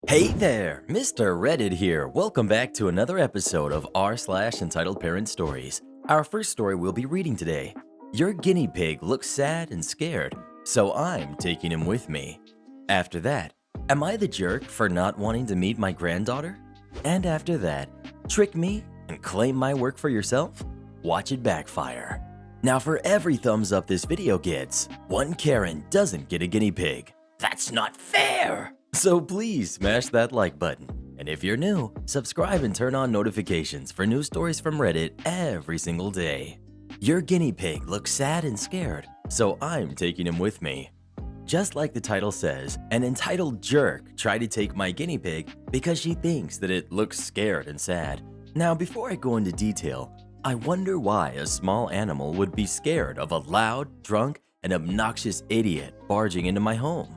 Hey there, Mr. Reddit here. Welcome back to another episode of r/Entitled Parent Stories. Our first story we'll be reading today. Your guinea pig looks sad and scared, so I'm taking him with me. After that, am I the jerk for not wanting to meet my granddaughter? And after that, trick me and claim my work for yourself? Watch it backfire. Now for every thumbs up this video gets, one Karen doesn't get a guinea pig. That's not fair! So please smash that like button. And if you're new, subscribe and turn on notifications for new stories from Reddit every single day. Your guinea pig looks sad and scared, so I'm taking him with me. Just like the title says, an entitled jerk tried to take my guinea pig because she thinks that it looks scared and sad. Now before I go into detail, I wonder why a small animal would be scared of a loud, drunk, and obnoxious idiot barging into my home.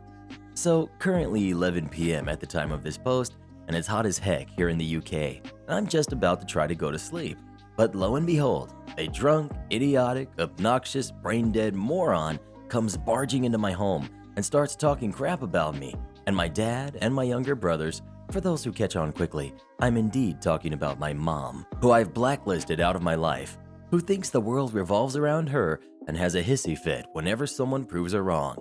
So currently 11 p.m. at the time of this post, and it's hot as heck here in the UK. I'm just about to try to go to sleep, but lo and behold, a drunk, idiotic, obnoxious, brain-dead moron comes barging into my home and starts talking crap about me and my dad and my younger brothers. For those who catch on quickly, I'm indeed talking about my mom, who I've blacklisted out of my life, who thinks the world revolves around her and has a hissy fit whenever someone proves her wrong.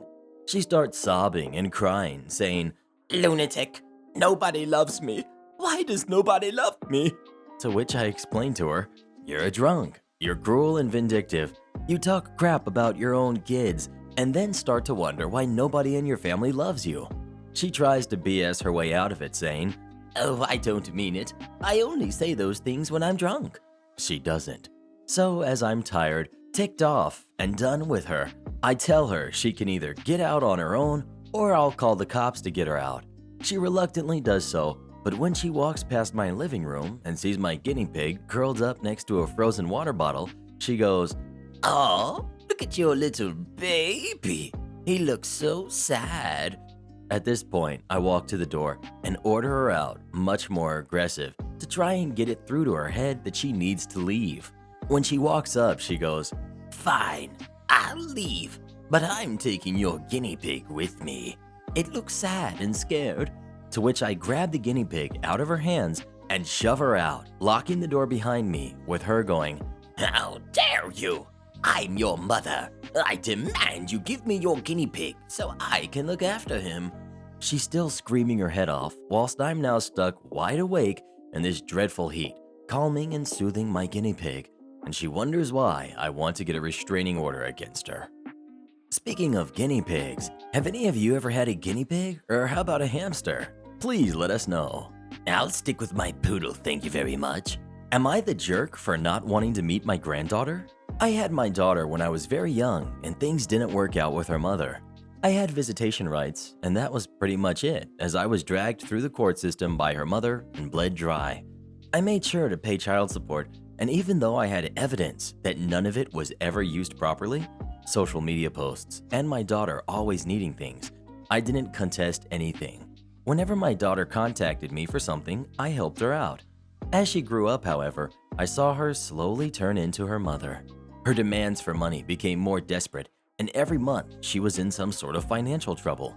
She starts sobbing and crying, saying, "Lunatic, nobody loves me. Why does nobody love me?" To which I explain to her, "You're a drunk, you're cruel and vindictive, you talk crap about your own kids, and then start to wonder why nobody in your family loves you." She tries to BS her way out of it, saying, "Oh, I don't mean it. I only say those things when I'm drunk." She doesn't. So as I'm tired, ticked off, and done with her, I tell her she can either get out on her own or I'll call the cops to get her out. She reluctantly does so, but when she walks past my living room and sees my guinea pig curled up next to a frozen water bottle, she goes, "Oh, look at your little baby. He looks so sad." At this point, I walk to the door and order her out, much more aggressive, to try and get it through to her head that she needs to leave. When she walks up, she goes, "Fine, I'll leave, but I'm taking your guinea pig with me. It looks sad and scared." To which I grab the guinea pig out of her hands and shove her out, locking the door behind me, with her going, "How dare you? I'm your mother. I demand you give me your guinea pig so I can look after him." She's still screaming her head off, whilst I'm now stuck wide awake in this dreadful heat, calming and soothing my guinea pig, and she wonders why I want to get a restraining order against her. Speaking of guinea pigs, have any of you ever had a guinea pig, or how about a hamster? Please let us know. I'll stick with my poodle, thank you very much. Am I the jerk for not wanting to meet my granddaughter? I had my daughter when I was very young and things didn't work out with her mother. I had visitation rights, and that was pretty much it, as I was dragged through the court system by her mother and bled dry. I made sure to pay child support, and even though I had evidence that none of it was ever used properly, social media posts, and my daughter always needing things, I didn't contest anything. Whenever my daughter contacted me for something, I helped her out. As she grew up, however, I saw her slowly turn into her mother. Her demands for money became more desperate, and every month she was in some sort of financial trouble.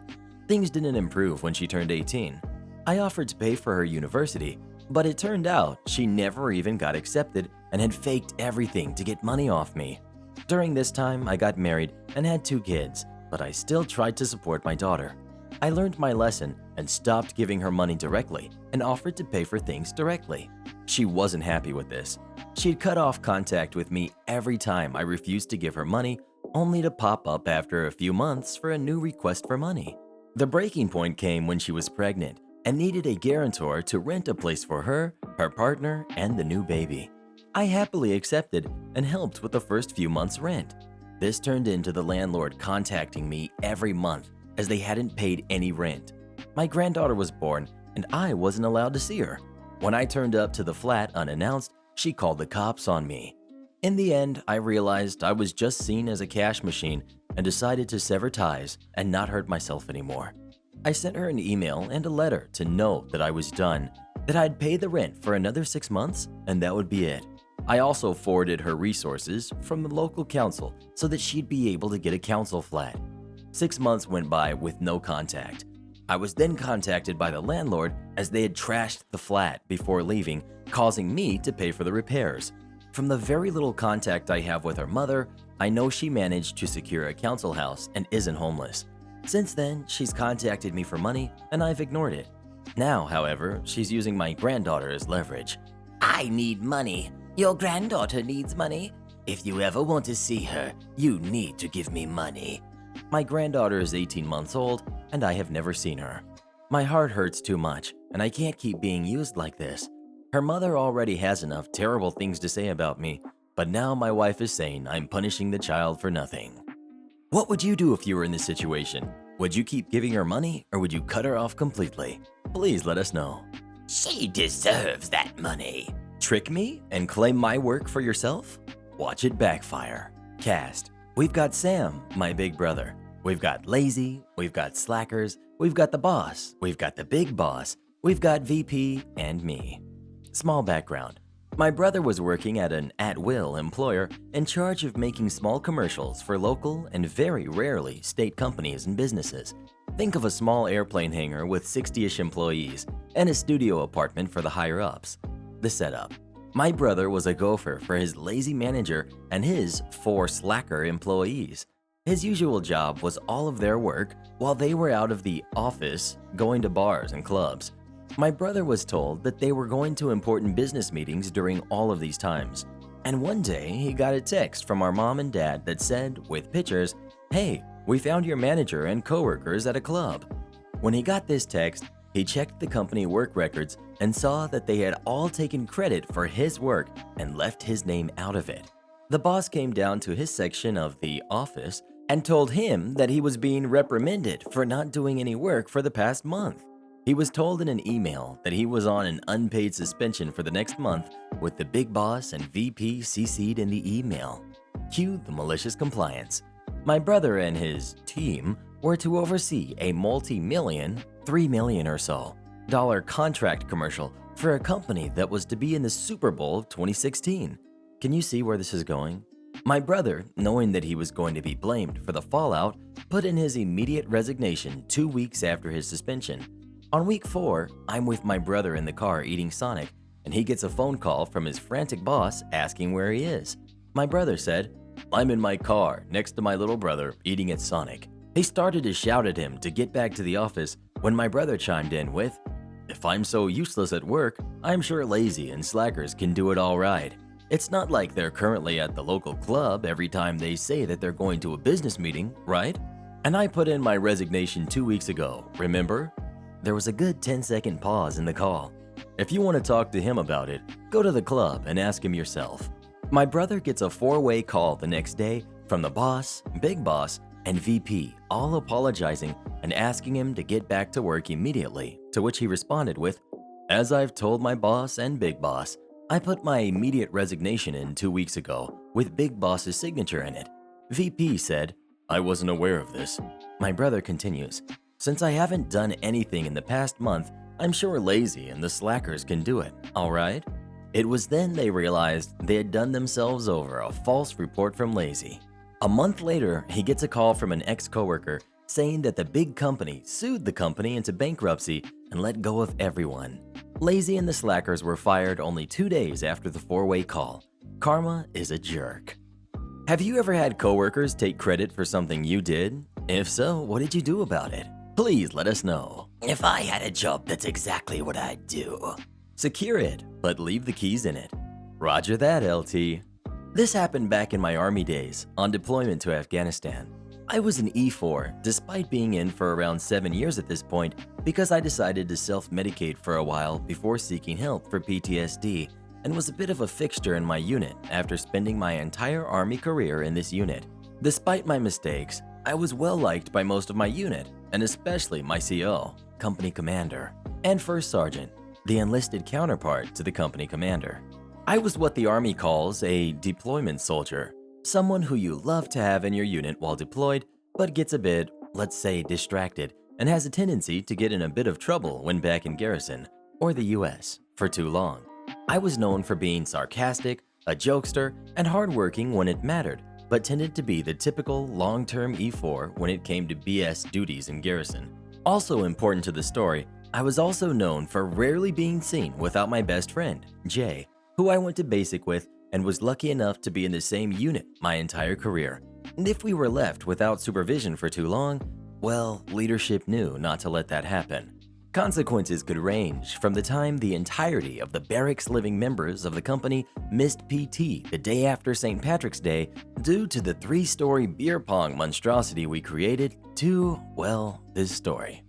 Things didn't improve when she turned 18. I offered to pay for her university, but it turned out she never even got accepted and had faked everything to get money off me. During this time, I got married and had 2 kids, but I still tried to support my daughter. I learned my lesson and stopped giving her money directly and offered to pay for things directly. She wasn't happy with this. She'd cut off contact with me every time I refused to give her money, only to pop up after a few months for a new request for money. The breaking point came when she was pregnant and needed a guarantor to rent a place for her, her partner, and the new baby. I happily accepted and helped with the first few months' rent. This turned into the landlord contacting me every month as they hadn't paid any rent. My granddaughter was born and I wasn't allowed to see her. When I turned up to the flat unannounced, she called the cops on me. In the end, I realized I was just seen as a cash machine and decided to sever ties and not hurt myself anymore. I sent her an email and a letter to know that I was done, that I'd pay the rent for another 6 months, and that would be it. I also forwarded her resources from the local council so that she'd be able to get a council flat. 6 months went by with no contact. I was then contacted by the landlord as they had trashed the flat before leaving, causing me to pay for the repairs. From the very little contact I have with her mother, I know she managed to secure a council house and isn't homeless. Since then, she's contacted me for money and I've ignored it. Now, however, she's using my granddaughter as leverage. I need money. Your granddaughter needs money. If you ever want to see her, you need to give me money. My granddaughter is 18 months old and I have never seen her. My heart hurts too much and I can't keep being used like this. Her mother already has enough terrible things to say about me, but now my wife is saying I'm punishing the child for nothing. What would you do if you were in this situation? Would you keep giving her money or would you cut her off completely? Please let us know. She deserves that money. Trick me and claim my work for yourself? Watch it backfire. Cast. We've got Sam, my big brother. We've got Lazy, we've got Slackers, we've got the boss, we've got the big boss, we've got VP, and me. Small background. My brother was working at an at-will employer in charge of making small commercials for local and very rarely state companies and businesses. Think of a small airplane hangar with 60-ish employees and a studio apartment for the higher-ups. The setup. My brother was a gopher for his lazy manager and his 4 slacker employees. His usual job was all of their work while they were out of the office going to bars and clubs. My brother was told that they were going to important business meetings during all of these times. And one day he got a text from our mom and dad that said, with pictures, "Hey, we found your manager and coworkers at a club." When he got this text, he checked the company work records and saw that they had all taken credit for his work and left his name out of it. The boss came down to his section of the office and told him that he was being reprimanded for not doing any work for the past month. He was told in an email that he was on an unpaid suspension for the next month with the big boss and VP CC'd in the email. Cue the malicious compliance. My brother and his team were to oversee a multi-million, $3 million or so, dollar contract commercial for a company that was to be in the Super Bowl of 2016. Can you see where this is going? My brother, knowing that he was going to be blamed for the fallout, put in his immediate resignation 2 weeks after his suspension. On week 4, I'm with my brother in the car eating Sonic, and he gets a phone call from his frantic boss asking where he is. My brother said, "I'm in my car next to my little brother eating at Sonic." He started to shout at him to get back to the office when my brother chimed in with, "If I'm so useless at work, I'm sure Lazy and Slackers can do it all right. It's not like they're currently at the local club every time they say that they're going to a business meeting, right? And I put in my resignation 2 weeks ago, remember?" There was a good 10-second pause in the call. If you want to talk to him about it, go to the club and ask him yourself. My brother gets a 4-way call the next day from the boss, big boss, and VP, all apologizing and asking him to get back to work immediately, to which he responded with, "As I've told my boss and big boss, I put my immediate resignation in 2 weeks ago with big boss's signature in it." VP said, "I wasn't aware of this." My brother continues, "Since I haven't done anything in the past month, I'm sure Lazy and the Slackers can do it, all right?" It was then they realized they had done themselves over a false report from Lazy. A month later, he gets a call from an ex-coworker saying that the big company sued the company into bankruptcy and let go of everyone. Lazy and the Slackers were fired only 2 days after the 4-way call. Karma is a jerk. Have you ever had coworkers take credit for something you did? If so, what did you do about it? Please let us know. If I had a job, that's exactly what I'd do. Secure it, but leave the keys in it. Roger that, LT. This happened back in my army days, on deployment to Afghanistan. I was an E4, despite being in for around 7 years at this point, because I decided to self-medicate for a while before seeking help for PTSD, and was a bit of a fixture in my unit after spending my entire army career in this unit. Despite my mistakes, I was well liked by most of my unit, and especially my CO, company commander, and first sergeant, the enlisted counterpart to the company commander. I was what the Army calls a deployment soldier, someone who you love to have in your unit while deployed, but gets a bit, let's say, distracted, and has a tendency to get in a bit of trouble when back in garrison, or the US, for too long. I was known for being sarcastic, a jokester, and hardworking when it mattered, but tended to be the typical long-term E4 when it came to BS duties in garrison. Also important to the story, I was also known for rarely being seen without my best friend, Jay, who I went to basic with and was lucky enough to be in the same unit my entire career. And if we were left without supervision for too long, well, leadership knew not to let that happen. Consequences could range from the time the entirety of the barracks living members of the company missed PT the day after St. Patrick's Day due to the 3-story beer pong monstrosity we created to, well, this story.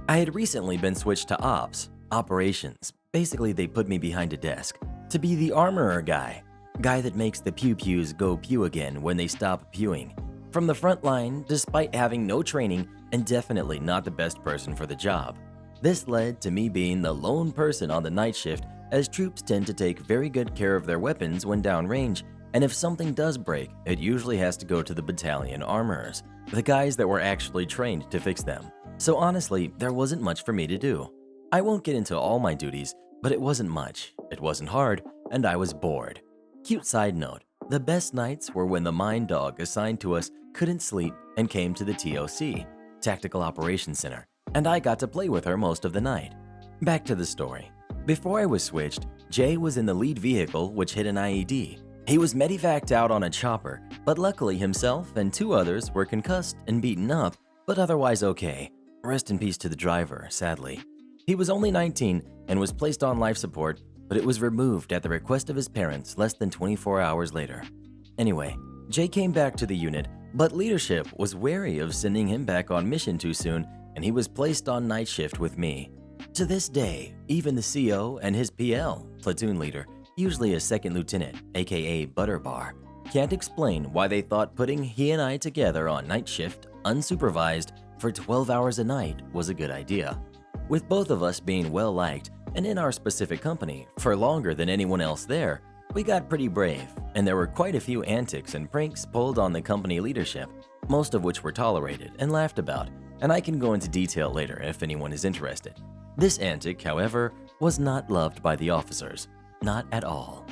I had recently been switched to operations. Basically, they put me behind a desk to be the armorer guy that makes the pew-pews go pew again when they stop pewing. From the front line, despite having no training and definitely not the best person for the job. This led to me being the lone person on the night shift, as troops tend to take very good care of their weapons when downrange, and if something does break, it usually has to go to the battalion armorers, the guys that were actually trained to fix them. So honestly, there wasn't much for me to do. I won't get into all my duties, but it wasn't much, it wasn't hard, and I was bored. Cute side note, the best nights were when the mine dog assigned to us couldn't sleep and came to the TOC, Tactical Operations Center, and I got to play with her most of the night. Back to the story. Before I was switched, Jay was in the lead vehicle which hit an IED. He was medevaced out on a chopper, but luckily himself and 2 others were concussed and beaten up, but otherwise okay. Rest in peace to the driver, sadly. He was only 19 and was placed on life support, but it was removed at the request of his parents less than 24 hours later. Anyway, Jay came back to the unit, but leadership was wary of sending him back on mission too soon, and he was placed on night shift with me. To this day, even the CO and his PL, platoon leader, usually a second lieutenant, aka Butterbar, can't explain why they thought putting he and I together on night shift, unsupervised, for 12 hours a night was a good idea. With both of us being well liked and in our specific company for longer than anyone else there, we got pretty brave, and there were quite a few antics and pranks pulled on the company leadership, most of which were tolerated and laughed about, and I can go into detail later if anyone is interested. This antic, however, was not loved by the officers. Not at all.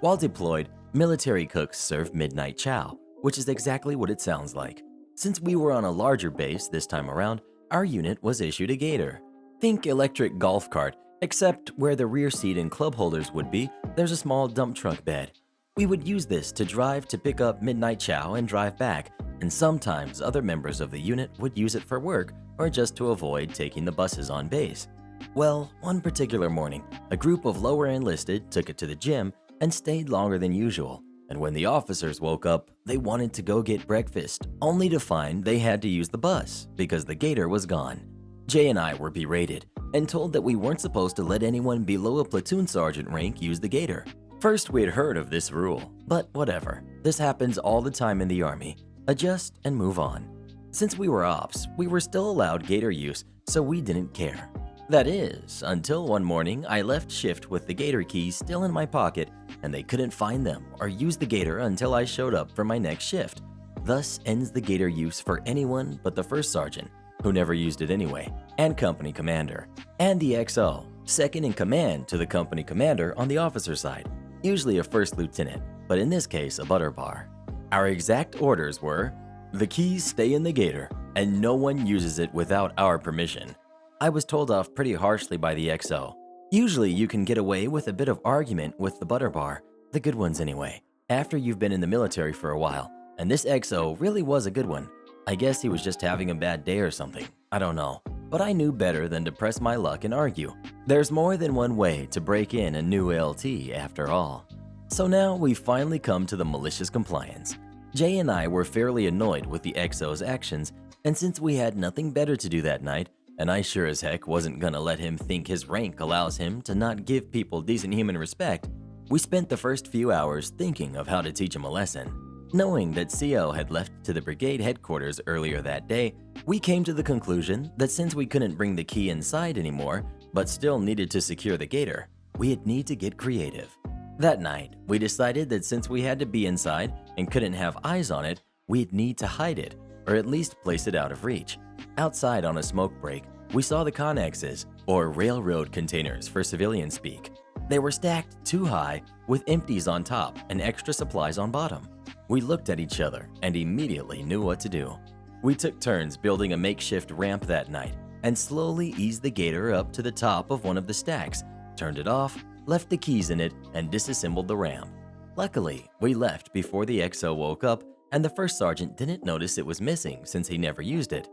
While deployed, military cooks serve midnight chow, which is exactly what it sounds like. Since we were on a larger base this time around, our unit was issued a gator. Think electric golf cart, except where the rear seat and club holders would be, there's a small dump truck bed. We would use this to drive to pick up midnight chow and drive back, and sometimes other members of the unit would use it for work or just to avoid taking the buses on base. Well, one particular morning, a group of lower enlisted took it to the gym and stayed longer than usual, and when the officers woke up, they wanted to go get breakfast, only to find they had to use the bus because the gator was gone. Jay and I were berated and told that we weren't supposed to let anyone below a platoon sergeant rank use the gator. First, we had heard of this rule, but whatever. This happens all the time in the Army. Adjust and move on. Since we were ops, we were still allowed gator use, so we didn't care. That is, until one morning I left shift with the gator keys still in my pocket and they couldn't find them or use the gator until I showed up for my next shift. Thus ends the gator use for anyone but the first sergeant, who never used it anyway, and company commander, and the XO, second in command to the company commander on the officer side, usually a first lieutenant, but in this case a butterbar. Our exact orders were, the keys stay in the gator and no one uses it without our permission. I was told off pretty harshly by the XO. Usually you can get away with a bit of argument with the butterbar, the good ones anyway, after you've been in the military for a while, and this XO really was a good one. I guess he was just having a bad day or something, I don't know, but I knew better than to press my luck and argue. There's more than one way to break in a new LT after all. So now we've finally come to the malicious compliance. Jay and I were fairly annoyed with the XO's actions, and since we had nothing better to do that night, and I sure as heck wasn't gonna let him think his rank allows him to not give people decent human respect, we spent the first few hours thinking of how to teach him a lesson. Knowing that CO had left to the brigade headquarters earlier that day, we came to the conclusion that since we couldn't bring the key inside anymore, but still needed to secure the gator, we'd need to get creative. That night, we decided that since we had to be inside and couldn't have eyes on it, we'd need to hide it, or at least place it out of reach. Outside on a smoke break, we saw the connexes, or railroad containers for civilian speak. They were stacked too high with empties on top and extra supplies on bottom. We looked at each other and immediately knew what to do. We took turns building a makeshift ramp that night, and slowly eased the gator up to the top of one of the stacks, turned it off, left the keys in it, and disassembled the ramp. Luckily, we left before the XO woke up, and the first sergeant didn't notice it was missing since he never used it.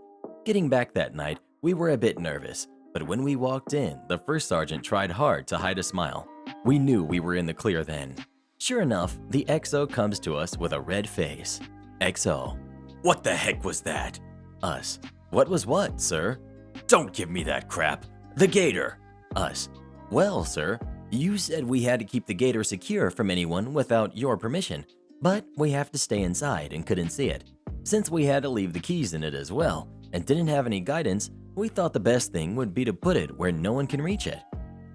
Getting back that night, we were a bit nervous, but when we walked in, the first sergeant tried hard to hide a smile. We knew we were in the clear then. Sure enough, the XO comes to us with a red face. XO: "What the heck was that?" Us: "What was what, sir?" "Don't give me that crap. The gator." Us: "Well, sir, you said we had to keep the gator secure from anyone without your permission, but we have to stay inside and couldn't see it. Since we had to leave the keys in it as well and didn't have any guidance, we thought the best thing would be to put it where no one can reach it."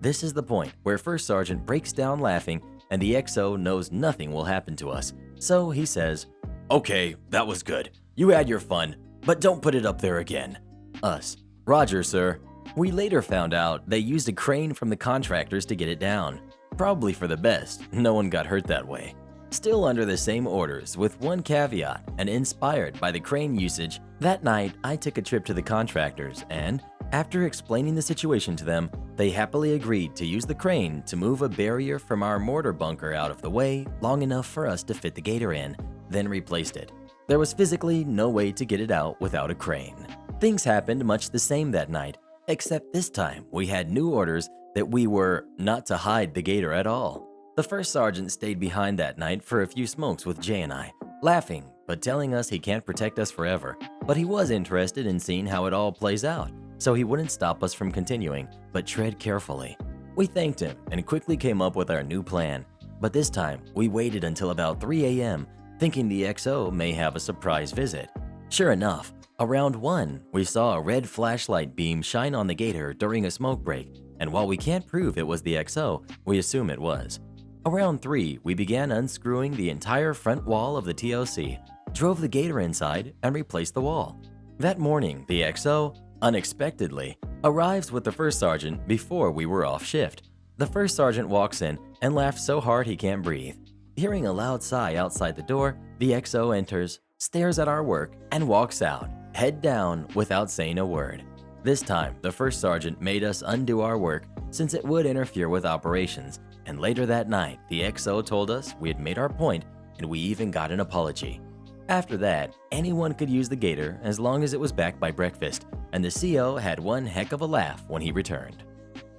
This is the point where First Sergeant breaks down laughing and the XO knows nothing will happen to us. So he says, "Okay, that was good. You had your fun, but don't put it up there again." Us: "Roger, sir." We later found out they used a crane from the contractors to get it down. Probably for the best, no one got hurt that way. Still under the same orders with one caveat, and inspired by the crane usage, that night I took a trip to the contractors and, after explaining the situation to them, they happily agreed to use the crane to move a barrier from our mortar bunker out of the way long enough for us to fit the gator in, then replaced it. There was physically no way to get it out without a crane. Things happened much the same that night, except this time we had new orders that we were not to hide the gator at all. The first sergeant stayed behind that night for a few smokes with Jay and I, laughing but telling us he can't protect us forever, but he was interested in seeing how it all plays out, so he wouldn't stop us from continuing, but tread carefully. We thanked him and quickly came up with our new plan, but this time we waited until about 3 a.m., thinking the XO may have a surprise visit. Sure enough, around 1, we saw a red flashlight beam shine on the gator during a smoke break, and while we can't prove it was the XO, we assume it was. Around 3, we began unscrewing the entire front wall of the TOC, drove the gator inside, and replaced the wall. That morning, the XO, unexpectedly, arrives with the first sergeant before we were off shift. The first sergeant walks in and laughs so hard he can't breathe. Hearing a loud sigh outside the door, the XO enters, stares at our work, and walks out, head down, without saying a word. This time, the first sergeant made us undo our work since it would interfere with operations, and later that night, the XO told us we had made our point and we even got an apology. After that, anyone could use the gator as long as it was back by breakfast, and the CO had one heck of a laugh when he returned.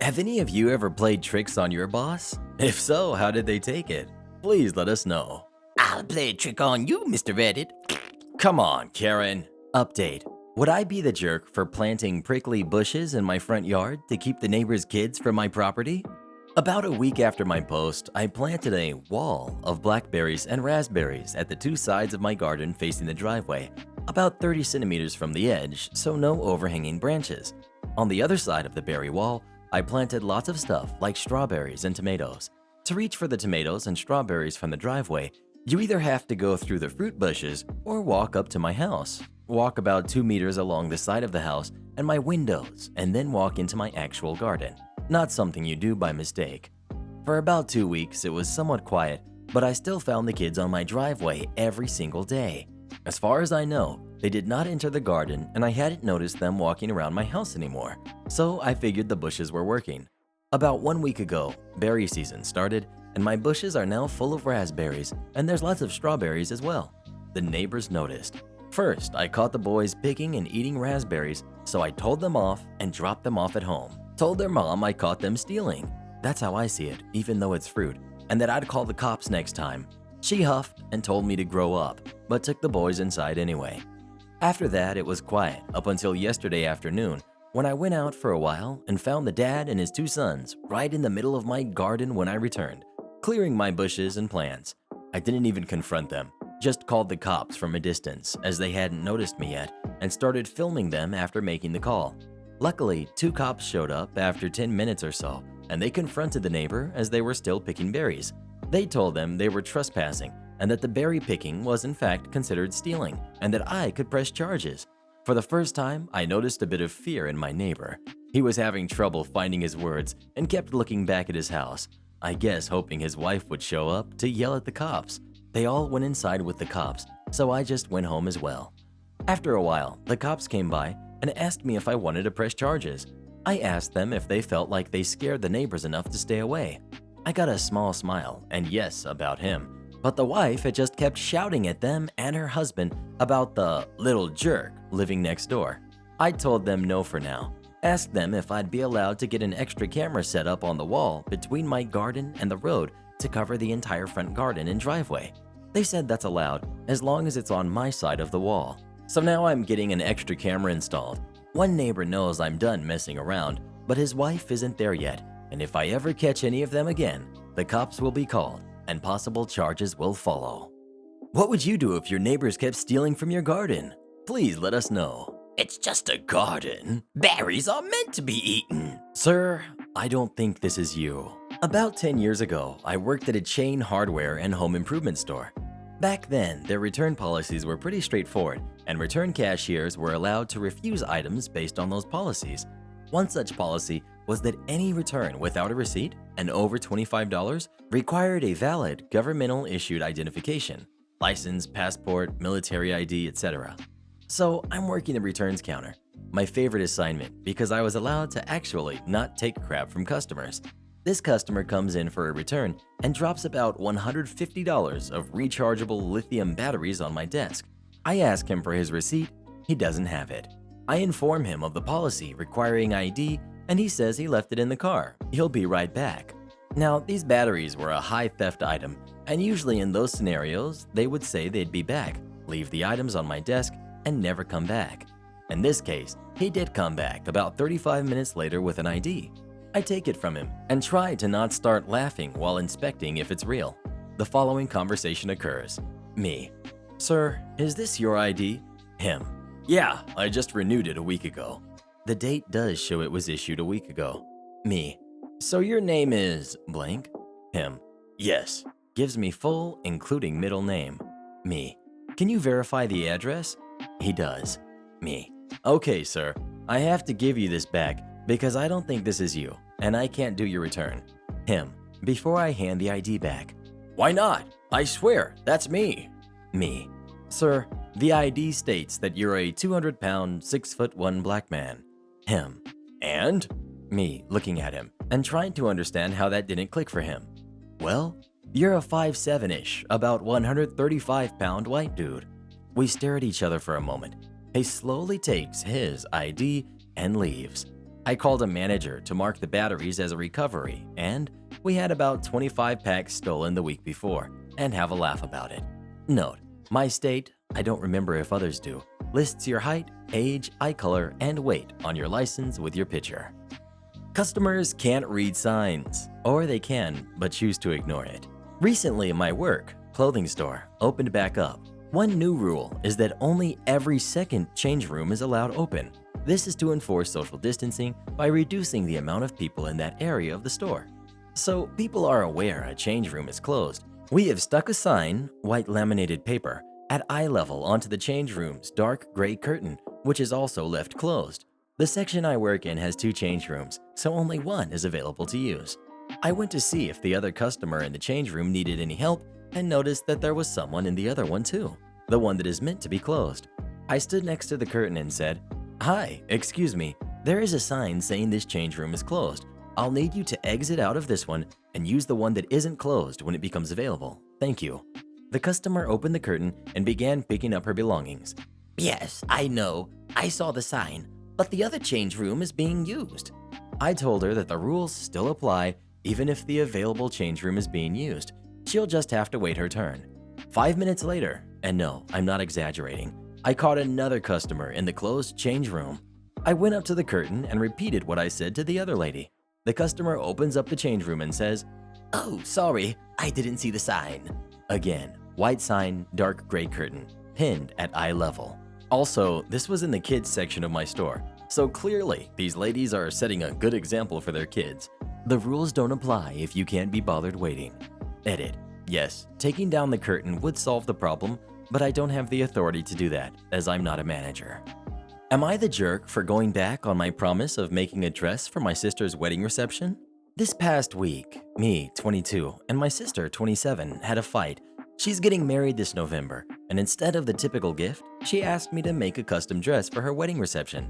Have any of you ever played tricks on your boss? If so, how did they take it? Please let us know. I'll play a trick on you, Mr. Reddit. Come on, Karen. Update. Would I be the jerk for planting prickly bushes in my front yard to keep the neighbors' kids from my property? About a week after my post, I planted a wall of blackberries and raspberries at the two sides of my garden facing the driveway, about 30 centimeters from the edge, so no overhanging branches. On the other side of the berry wall, I planted lots of stuff like strawberries and tomatoes. To reach for the tomatoes and strawberries from the driveway, you either have to go through the fruit bushes or walk up to my house. Walk about 2 meters along the side of the house and my windows, and then walk into my actual garden. Not something you do by mistake. For about 2 weeks, it was somewhat quiet, but I still found the kids on my driveway every single day. As far as I know, they did not enter the garden and I hadn't noticed them walking around my house anymore, so I figured the bushes were working. About 1 week ago, berry season started and my bushes are now full of raspberries and there's lots of strawberries as well. The neighbors noticed. First, I caught the boys picking and eating raspberries, so I told them off and dropped them off at home. Told their mom I caught them stealing. That's how I see it, even though it's fruit, and that I'd call the cops next time. She huffed and told me to grow up, but took the boys inside anyway. After that, it was quiet up until yesterday afternoon when I went out for a while and found the dad and his 2 sons right in the middle of my garden when I returned, clearing my bushes and plants. I didn't even confront them, just called the cops from a distance as they hadn't noticed me yet and started filming them after making the call. Luckily, 2 cops showed up after 10 minutes or so, and they confronted the neighbor as they were still picking berries. They told them they were trespassing and that the berry picking was in fact considered stealing and that I could press charges. For the first time, I noticed a bit of fear in my neighbor. He was having trouble finding his words and kept looking back at his house, I guess hoping his wife would show up to yell at the cops. They all went inside with the cops, so I just went home as well. After a while, the cops came by and asked me if I wanted to press charges. I asked them if they felt like they scared the neighbors enough to stay away. I got a small smile and yes about him, but the wife had just kept shouting at them and her husband about the little jerk living next door. I told them no for now, asked them if I'd be allowed to get an extra camera set up on the wall between my garden and the road to cover the entire front garden and driveway. They said that's allowed as long as it's on my side of the wall. So now I'm getting an extra camera installed. One neighbor knows I'm done messing around, but his wife isn't there yet, and if I ever catch any of them again, the cops will be called and possible charges will follow. What would you do if your neighbors kept stealing from your garden? Please let us know. It's just a garden. Berries are meant to be eaten. Sir, I don't think this is you. About 10 years ago, I worked at a chain hardware and home improvement store. Back then, their return policies were pretty straightforward, and return cashiers were allowed to refuse items based on those policies. One such policy was that any return without a receipt and over $25 required a valid governmental-issued identification, license, passport, military ID, etc. So I'm working the returns counter, my favorite assignment because I was allowed to actually not take crap from customers. This customer comes in for a return and drops about $150 of rechargeable lithium batteries on my desk. I ask him for his receipt. He doesn't have it. I inform him of the policy requiring ID, and he says he left it in the car. He'll be right back. Now, these batteries were a high theft item, and usually in those scenarios, they would say they'd be back, leave the items on my desk, and never come back. In this case, he did come back about 35 minutes later with an ID. I take it from him and try to not start laughing while inspecting if it's real. The following conversation occurs. Me: Sir, is this your ID? Him: Yeah, I just renewed it a week ago. The date does show it was issued a week ago. Me: So your name is blank? Him: Yes. Gives me full, including middle name. Me: Can you verify the address? He does. Me: Okay, sir, I have to give you this back because I don't think this is you, and I can't do your return. Him: Before I hand the ID back: Why not? I swear, that's me. Me: Sir, the ID states that you're a 200-pound, 6'1" black man. Him: And? Me, looking at him and trying to understand how that didn't click for him. Well, you're a 5'7"-ish, about 135-pound white dude. We stare at each other for a moment. He slowly takes his ID and leaves. I called a manager to mark the batteries as a recovery, and we had about 25 packs stolen the week before, and have a laugh about it. Note: my state, I don't remember if others do, lists your height, age, eye color, and weight on your license with your picture. Customers can't read signs, or they can, but choose to ignore it. Recently, my work, clothing store, opened back up. One new rule is that only every second change room is allowed open. This is to enforce social distancing by reducing the amount of people in that area of the store. So people are aware a change room is closed. We have stuck a sign, white laminated paper, at eye level onto the change room's dark gray curtain, which is also left closed. The section I work in has 2 change rooms, so only one is available to use. I went to see if the other customer in the change room needed any help and noticed that there was someone in the other one too, the one that is meant to be closed. I stood next to the curtain and said, "Hi, excuse me, there is a sign saying this change room is closed. I'll need you to exit out of this one and use the one that isn't closed when it becomes available. Thank you." The customer opened the curtain and began picking up her belongings. Yes, I know. I saw the sign, but the other change room is being used. I told her that the rules still apply even if the available change room is being used. She'll just have to wait her turn. 5 minutes later, and no, I'm not exaggerating, I caught another customer in the closed change room. I went up to the curtain and repeated what I said to the other lady. The customer opens up the change room and says, "Oh, sorry, I didn't see the sign." Again, white sign, dark gray curtain, pinned at eye level. Also, this was in the kids section of my store, so clearly these ladies are setting a good example for their kids. The rules don't apply if you can't be bothered waiting. Edit: Yes, taking down the curtain would solve the problem, but I don't have the authority to do that, as I'm not a manager. Am I the jerk for going back on my promise of making a dress for my sister's wedding reception? This past week, me, 22, and my sister, 27, had a fight. She's getting married this November, and instead of the typical gift, she asked me to make a custom dress for her wedding reception.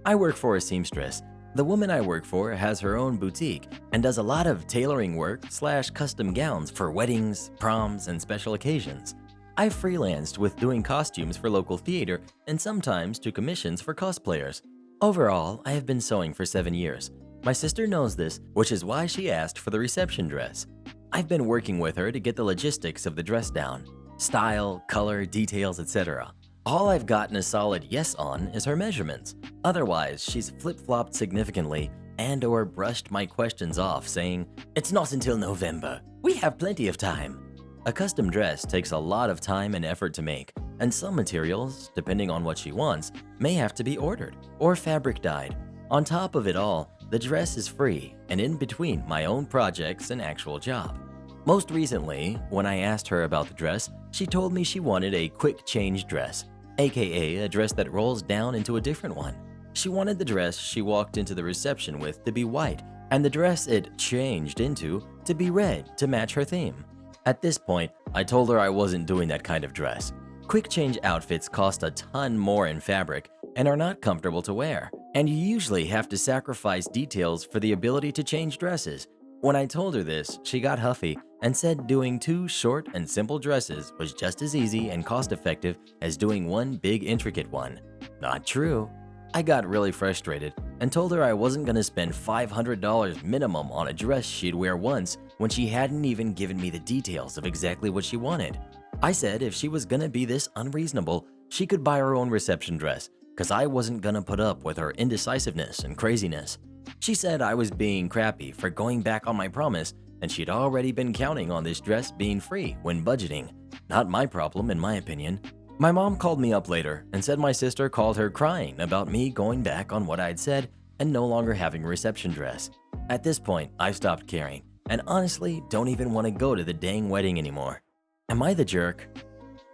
I work for a seamstress. The woman I work for has her own boutique and does a lot of tailoring work / custom gowns for weddings, proms, and special occasions. I've freelanced with doing costumes for local theater and sometimes do commissions for cosplayers. Overall, I have been sewing for 7 years. My sister knows this, which is why she asked for the reception dress. I've been working with her to get the logistics of the dress down. Style, color, details, etc. All I've gotten a solid yes on is her measurements. Otherwise, she's flip-flopped significantly and/or brushed my questions off, saying, "It's not until November. We have plenty of time." A custom dress takes a lot of time and effort to make, and some materials, depending on what she wants, may have to be ordered or fabric dyed. On top of it all, the dress is free and in between my own projects and actual job. Most recently, when I asked her about the dress, she told me she wanted a quick change dress, aka a dress that rolls down into a different one. She wanted the dress she walked into the reception with to be white and the dress it changed into to be red to match her theme. At this point, I told her I wasn't doing that kind of dress. Quick change outfits cost a ton more in fabric and are not comfortable to wear, and you usually have to sacrifice details for the ability to change dresses. When I told her this, she got huffy and said doing 2 short and simple dresses was just as easy and cost-effective as doing one big intricate one. Not true. I got really frustrated and told her I wasn't gonna spend $500 minimum on a dress she'd wear once when she hadn't even given me the details of exactly what she wanted. I said if she was gonna be this unreasonable, she could buy her own reception dress, cause I wasn't gonna put up with her indecisiveness and craziness. She said I was being crappy for going back on my promise, and she'd already been counting on this dress being free when budgeting. Not my problem, in my opinion. My mom called me up later and said my sister called her crying about me going back on what I'd said and no longer having a reception dress. At this point, I stopped caring, and honestly don't even want to go to the dang wedding anymore. Am I the jerk?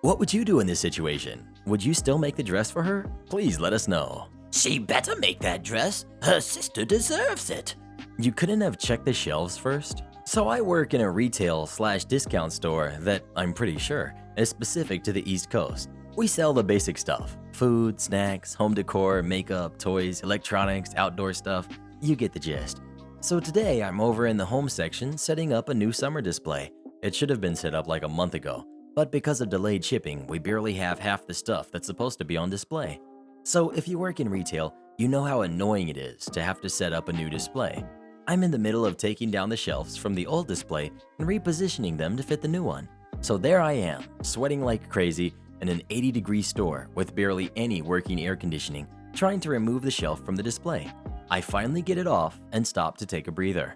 What would you do in this situation? Would you still make the dress for her? Please let us know. She better make that dress. Her sister deserves it. You couldn't have checked the shelves first? So I work in a retail / discount store that, I'm pretty sure, is specific to the East Coast. We sell the basic stuff: food, snacks, home decor, makeup, toys, electronics, outdoor stuff. You get the gist. So today I'm over in the home section setting up a new summer display. It should have been set up like a month ago, but because of delayed shipping, we barely have half the stuff that's supposed to be on display. So if you work in retail, you know how annoying it is to have to set up a new display. I'm in the middle of taking down the shelves from the old display and repositioning them to fit the new one. So there I am, sweating like crazy in an 80-degree store with barely any working air conditioning, trying to remove the shelf from the display. I finally get it off and stop to take a breather.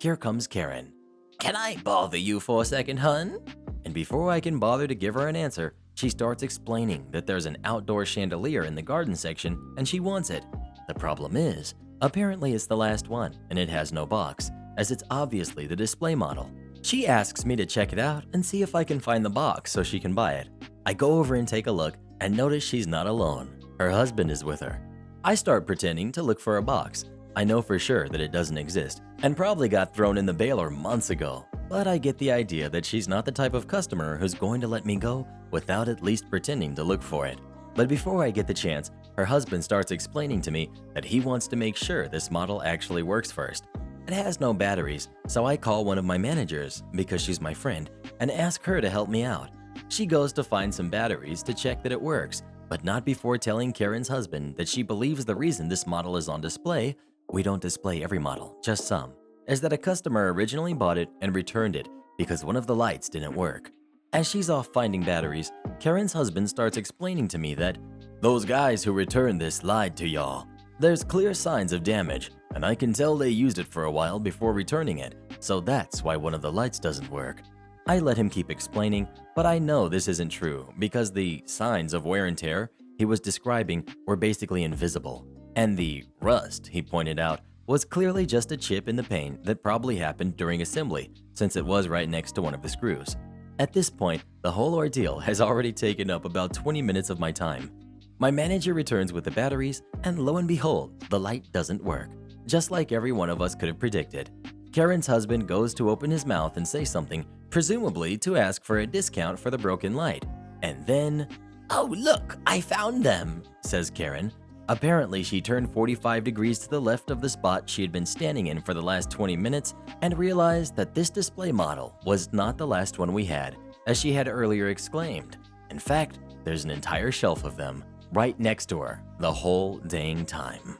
Here comes Karen. Can I bother you for a second, hun? And before I can bother to give her an answer, she starts explaining that there's an outdoor chandelier in the garden section and she wants it. The problem is, apparently it's the last one and it has no box, as it's obviously the display model. She asks me to check it out and see if I can find the box so she can buy it. I go over and take a look and notice she's not alone. Her husband is with her. I start pretending to look for a box. I know for sure that it doesn't exist and probably got thrown in the baler months ago, but I get the idea that she's not the type of customer who's going to let me go without at least pretending to look for it. But before I get the chance, her husband starts explaining to me that he wants to make sure this model actually works first. It has no batteries, so I call one of my managers, because she's my friend, and ask her to help me out. She goes to find some batteries to check that it works, but not before telling Karen's husband that she believes the reason this model is on display — we don't display every model, just some — is that a customer originally bought it and returned it because one of the lights didn't work. As she's off finding batteries, Karen's husband starts explaining to me that those guys who returned this lied to y'all. There's clear signs of damage, and I can tell they used it for a while before returning it, so that's why one of the lights doesn't work. I let him keep explaining, but I know this isn't true because the signs of wear and tear he was describing were basically invisible, and the rust he pointed out was clearly just a chip in the paint that probably happened during assembly, since it was right next to one of the screws. At this point, the whole ordeal has already taken up about 20 minutes of my time. My manager returns with the batteries, and lo and behold, the light doesn't work, just like every one of us could have predicted. Karen's husband goes to open his mouth and say something, presumably to ask for a discount for the broken light. And then, "Oh, look, I found them," says Karen. Apparently, she turned 45 degrees to the left of the spot she had been standing in for the last 20 minutes and realized that this display model was not the last one we had, as she had earlier exclaimed. In fact, there's an entire shelf of them right next to her the whole dang time.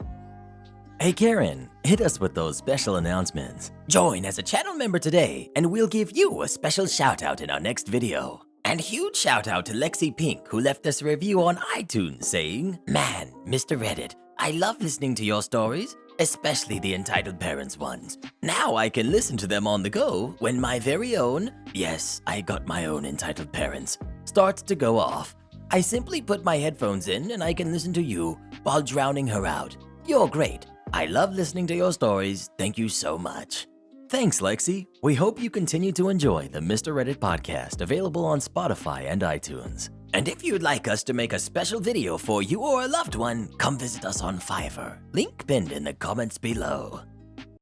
Hey Karen, hit us with those special announcements. Join as a channel member today, and we'll give you a special shout out in our next video. And huge shout out to Lexi Pink, who left us a review on iTunes saying, "Man, Mr. Reddit, I love listening to your stories, especially the Entitled Parents ones. Now I can listen to them on the go when my very own, yes, I got my own Entitled Parents, starts to go off. I simply put my headphones in and I can listen to you while drowning her out. You're great. I love listening to your stories. Thank you so much." Thanks, Lexi. We hope you continue to enjoy the Mr. Reddit podcast, available on Spotify and iTunes. And if you'd like us to make a special video for you or a loved one, come visit us on Fiverr. Link pinned in the comments below.